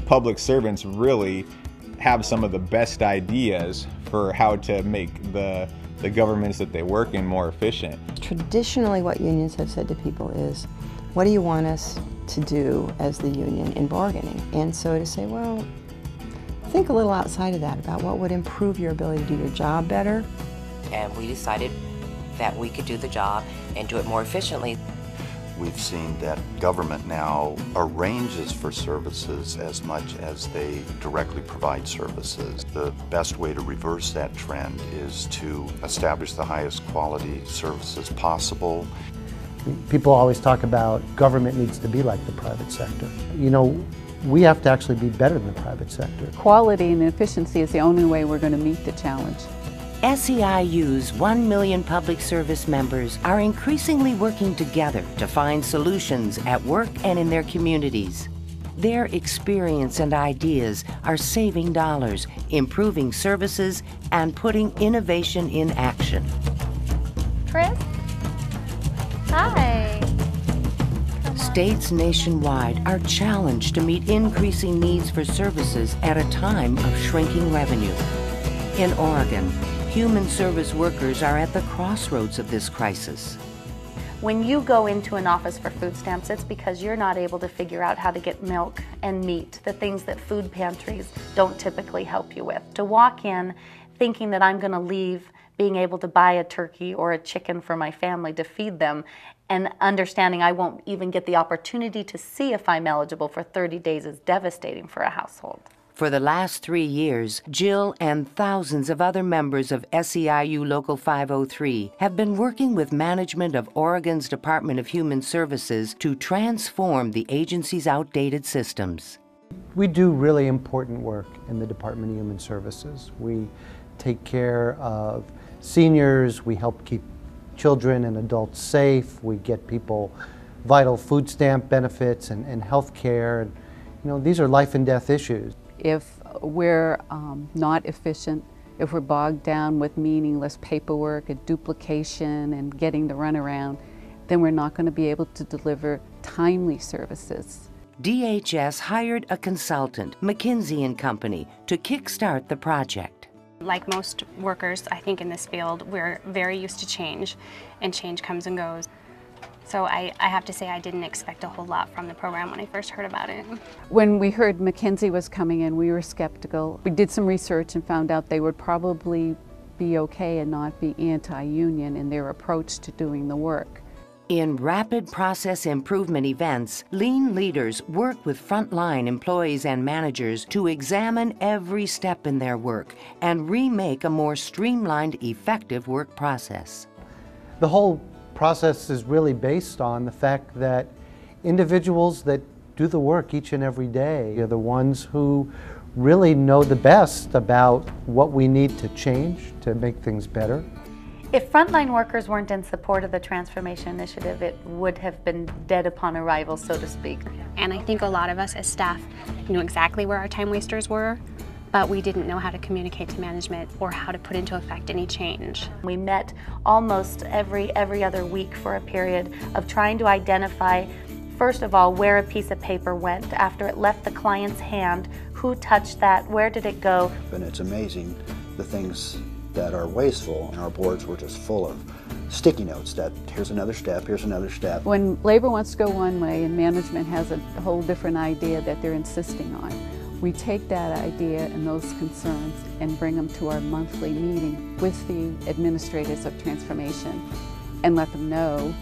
Public servants really have some of the best ideas for how to make the governments that they work in more efficient. Traditionally, what unions have said to people is, what do you want us to do as the union in bargaining? And so to say, well, think a little outside of that about what would improve your ability to do your job better. And we decided that we could do the job and do it more efficiently. We've seen that government now arranges for services as much as they directly provide services. The best way to reverse that trend is to establish the highest quality services possible. People always talk about government needs to be like the private sector. You know, we have to actually be better than the private sector. Quality and efficiency is the only way we're going to meet the challenge. SEIU's 1 million public service members are increasingly working together to find solutions at work and in their communities. Their experience and ideas are saving dollars, improving services, and putting innovation in action. Chris? Hi. States nationwide are challenged to meet increasing needs for services at a time of shrinking revenue. In Oregon, human service workers are at the crossroads of this crisis. When you go into an office for food stamps, it's because you're not able to figure out how to get milk and meat, the things that food pantries don't typically help you with. To walk in thinking that I'm going to leave being able to buy a turkey or a chicken for my family to feed them, and understanding I won't even get the opportunity to see if I'm eligible for 30 days is devastating for a household. For the last 3 years, Jill and thousands of other members of SEIU Local 503 have been working with management of Oregon's Department of Human Services to transform the agency's outdated systems. We do really important work in the Department of Human Services. We take care of seniors, we help keep children and adults safe, we get people vital food stamp benefits and health care. And, you know, these are life and death issues. If we're not efficient, if we're bogged down with meaningless paperwork and duplication and getting the runaround, then we're not going to be able to deliver timely services. DHS hired a consultant, McKinsey & Company, to kickstart the project. Like most workers, I think in this field, we're very used to change, and change comes and goes. So I have to say I didn't expect a whole lot from the program when I first heard about it. When we heard McKinsey was coming in, we were skeptical. We did some research and found out they would probably be okay and not be anti-union in their approach to doing the work. In rapid process improvement events, lean leaders work with frontline employees and managers to examine every step in their work and remake a more streamlined, effective work process. The whole process is really based on the fact that individuals that do the work each and every day are the ones who really know the best about what we need to change to make things better. If frontline workers weren't in support of the Transformation Initiative, it would have been dead upon arrival, so to speak. And I think a lot of us as staff knew exactly where our time wasters were, but we didn't know how to communicate to management or how to put into effect any change. We met almost every other week for a period of trying to identify, first of all, where a piece of paper went after it left the client's hand, who touched that, where did it go. And it's amazing the things that are wasteful, and our boards were just full of sticky notes that here's another step, here's another step. When labor wants to go one way and management has a whole different idea that they're insisting on, we take that idea and those concerns and bring them to our monthly meeting with the administrators of transformation and let them know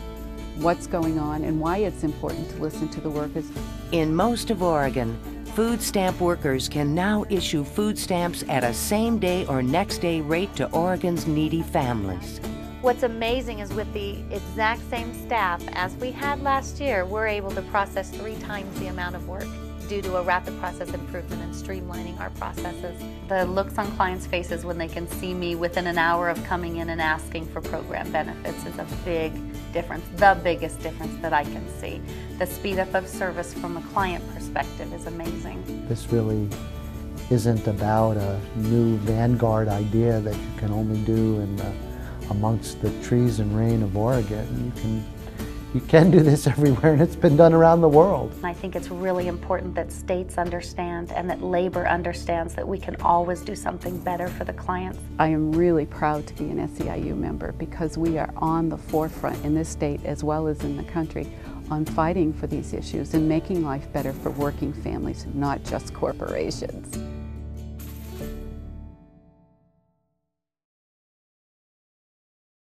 what's going on and why it's important to listen to the workers. In most of Oregon, food stamp workers can now issue food stamps at a same-day or next-day rate to Oregon's needy families. What's amazing is with the exact same staff as we had last year, we're able to process 3 times the amount of work due to a rapid process improvement and streamlining our processes. The looks on clients' faces when they can see me within an hour of coming in and asking for program benefits is a big difference, the biggest difference that I can see. The speed up of service from a client perspective is amazing. This really isn't about a new vanguard idea that you can only do in amongst the trees and rain of Oregon. You can do this everywhere, and it's been done around the world. I think it's really important that states understand and that labor understands that we can always do something better for the clients. I am really proud to be an SEIU member because we are on the forefront in this state as well as in the country on fighting for these issues and making life better for working families, not just corporations.